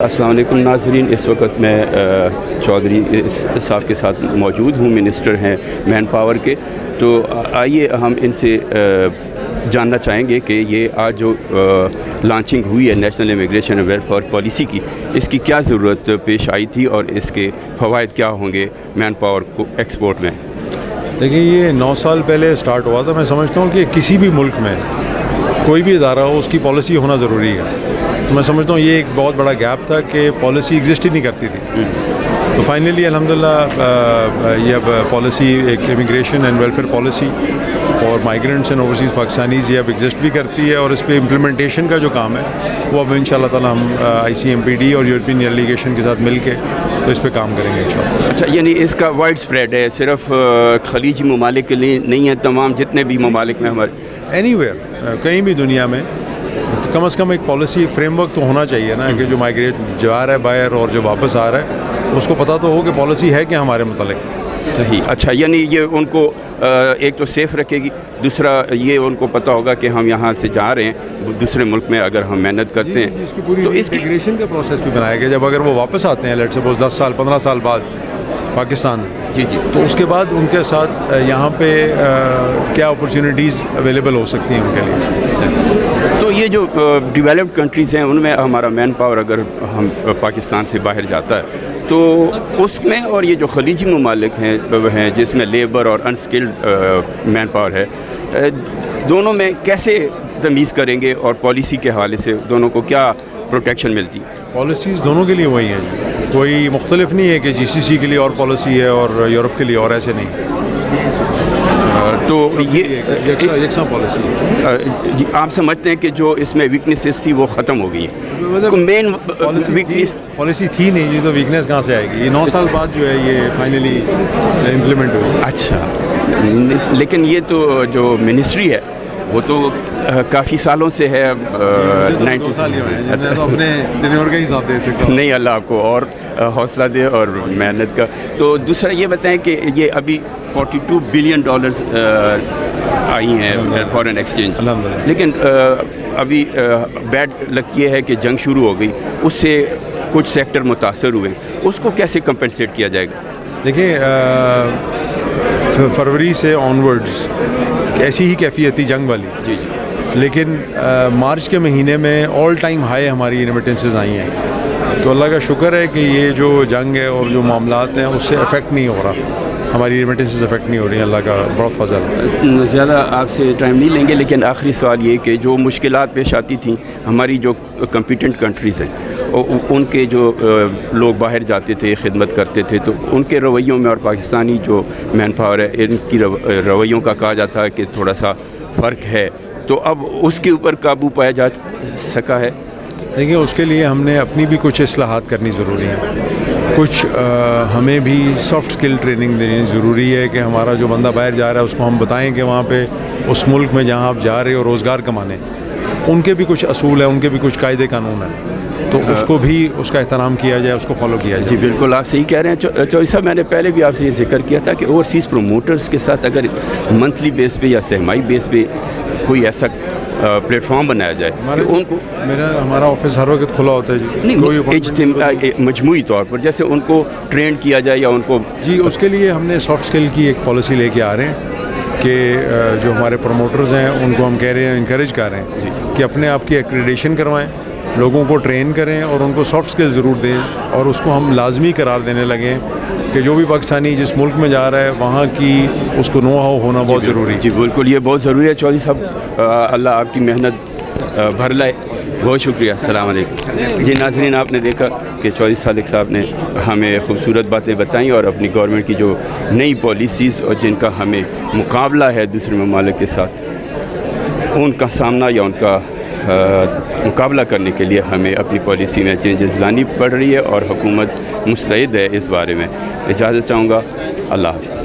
السلام علیکم ناظرین، اس وقت میں چودھری صاحب کے ساتھ موجود ہوں، منسٹر ہیں مین پاور کے۔ تو آئیے ہم ان سے جاننا چاہیں گے کہ یہ آج جو لانچنگ ہوئی ہے national immigration and welfare policy کی، اس کی کیا ضرورت پیش آئی تھی اور اس کے فوائد کیا ہوں گے مین پاور کو ایکسپورٹ میں؟ دیکھیں، یہ 9 سال پہلے سٹارٹ ہوا تھا۔ میں سمجھتا ہوں کہ کسی بھی ملک میں کوئی بھی ادارہ ہو، اس کی پالیسی ہونا ضروری ہے۔ تو میں سمجھتا ہوں یہ ایک بہت بڑا گیپ تھا کہ پالیسی ایگزسٹ ہی نہیں کرتی تھی۔ تو فائنلی الحمدللہ یہ اب پالیسی، ایک immigration and welfare policy for migrants and overseas Pakistanis, یہ اب ایگزسٹ بھی کرتی ہے، اور اس پہ امپلیمنٹیشن کا جو کام ہے وہ اب انشاءاللہ تعالیٰ ہم ICMPD اور یورپین ڈیلیگیشن کے ساتھ مل کے تو اس پہ کام کریں گے انشاءاللہ۔ اچھا، یعنی اس کا وائڈ اسپریڈ ہے، صرف خلیجی ممالک کے لیے نہیں ہے، تمام جتنے بھی ممالک میں ہمارے اینی ویئر، کہیں بھی دنیا میں تو کم از کم ایک پالیسی، ایک فریم ورک تو ہونا چاہیے نا، کہ جو مائیگریٹ جا رہا ہے باہر اور جو واپس آ رہا ہے اس کو پتہ تو ہو کہ پالیسی ہے کیا ہمارے متعلق۔ صحیح۔ اچھا، یعنی یہ ان کو ایک تو سیف رکھے گی، دوسرا یہ ان کو پتہ ہوگا کہ ہم یہاں سے جا رہے ہیں دوسرے ملک میں اگر ہم محنت کرتے ہیں اس کی پوری تو اس کی انٹیگریشن کا پروسیس بھی بنایا گیا۔ جب اگر وہ واپس آتے ہیں لیٹ سپوز 10 سال 15 سال بعد پاکستان، جی تو اس کے بعد ان کے ساتھ یہاں پہ کیا اپرچونیٹیز اویلیبل ہو سکتی ہیں ان کے لیے۔ تو یہ جو ڈیولپڈ کنٹریز ہیں ان میں ہمارا مین پاور اگر ہم پاکستان سے باہر جاتا ہے تو اس میں، اور یہ جو خلیجی ممالک ہیں جس میں لیبر اور انسکلڈ مین پاور ہے، دونوں میں کیسے تمیز کریں گے اور پالیسی کے حوالے سے دونوں کو کیا پروٹیکشن ملتی؟ پالیسیز دونوں کے لیے وہی ہیں جی، کوئی مختلف نہیں ہے کہ GCC کے لیے اور پالیسی ہے اور یورپ کے لیے اور، ایسے نہیں۔ تو یہ یکساں پالیسی ہے۔ آپ سمجھتے ہیں کہ جو اس میں ویکنیسز تھی وہ ختم ہو گئی ہے؟ مین پالیسی تھی نہیں جی، تو ویکنیس کہاں سے آئے گی؟ یہ 9 سال بعد جو ہے یہ فائنلی امپلیمنٹ ہوئی۔ اچھا، لیکن یہ تو جو منسٹری ہے وہ تو کافی سالوں سے ہے، 2 سال ہی ہوئے ہیں، میں تو اپنے ٹینیور کا حساب دے سکتا ہوں۔ نہیں، اللہ آپ کو اور حوصلہ دے اور محنت کا۔ تو دوسرا یہ بتائیں کہ یہ ابھی $42 بلین آئی ہیں فارن ایکسچینج، الحمدللہ، لیکن ابھی بیڈ لک یہ ہے کہ جنگ شروع ہو گئی، اس سے کچھ سیکٹر متاثر ہوئے، اس کو کیسے کمپنسیٹ کیا جائے گا؟ دیکھیں، فروری سے آنورڈز ایسی ہی کیفیت تھی جنگ والی، جی، لیکن مارچ کے مہینے میں آل ٹائم ہائی ہماری ریمیٹنسز آئی ہیں۔ تو اللہ کا شکر ہے کہ یہ جو جنگ ہے اور جو معاملات ہیں اس سے افیکٹ نہیں ہو رہا، ہماری ریمیٹنسز افیکٹ نہیں ہو رہی ہیں، اللہ کا بہت فضل ہے۔ زیادہ آپ سے ٹائم نہیں لیں گے، لیکن آخری سوال یہ کہ جو مشکلات پیش آتی تھیں ہماری جو کمپیٹنٹ کنٹریز ہیں، ان کے جو لوگ باہر جاتے تھے خدمت کرتے تھے، تو ان کے رویوں میں اور پاکستانی جو مین پاور ہے ان کی رویوں کا کہا جاتا ہے کہ تھوڑا سا فرق ہے، تو اب اس کے اوپر قابو پایا جا سکا ہے؟ دیکھیں، اس کے لیے ہم نے اپنی بھی کچھ اصلاحات کرنی ضروری ہیں، کچھ ہمیں بھی سافٹ اسکل ٹریننگ دینی ضروری ہے کہ ہمارا جو بندہ باہر جا رہا ہے اس کو ہم بتائیں کہ وہاں پہ اس ملک میں جہاں آپ جا رہے ہو روزگار کمانے، ان کے بھی کچھ اصول ہیں، ان کے بھی کچھ قاعدے قانون ہیں، تو اس کو بھی اس کا احترام کیا جائے، اس کو فالو کیا جائے۔ جی بالکل، آپ صحیح کہہ رہے ہیں چودھری صاحب۔ میں نے پہلے بھی آپ سے یہ ذکر کیا تھا کہ اوورسیز پروموٹرز کے ساتھ اگر منتھلی بیس پہ یا سہمائی بیس پہ کوئی ایسا پلیٹ فارم بنایا جائے کہ ان کو، ہمارا آفس ہر وقت کھلا ہوتا ہے جی، نہیں مجموعی طور پر جیسے ان کو ٹرین کیا جائے یا ان کو، جی اس کے لیے ہم نے سافٹ اسکل کی ایک پالیسی لے کے آ رہے ہیں کہ جو ہمارے پروموٹرز ہیں ان کو ہم کہہ رہے ہیں، انکریج کر رہے ہیں کہ اپنے آپ کی ایکریڈیشن کروائیں، لوگوں کو ٹرین کریں اور ان کو سافٹ اسکل ضرور دیں، اور اس کو ہم لازمی قرار دینے لگیں کہ جو بھی پاکستانی جس ملک میں جا رہا ہے وہاں کی اس کو نو ہاؤ ہونا بہت ضروری ہے۔ جی بالکل، یہ بہت ضروری ہے چودھری صاحب، اللہ آپ کی محنت بھر لائے، بہت شکریہ، السلام علیکم۔ جی ناظرین، آپ نے دیکھا کہ چودھری صالح صاحب نے ہمیں خوبصورت باتیں بتائیں اور اپنی گورنمنٹ کی جو نئی پالیسیز اور جن کا ہمیں مقابلہ ہے دوسرے ممالک کے ساتھ، ان کا سامنا یا ان کا مقابلہ کرنے کے لیے ہمیں اپنی پالیسی میں چینجز لانی پڑ رہی ہے، اور حکومت مستعد ہے اس بارے میں۔ اجازت چاہوں گا، اللہ حافظ۔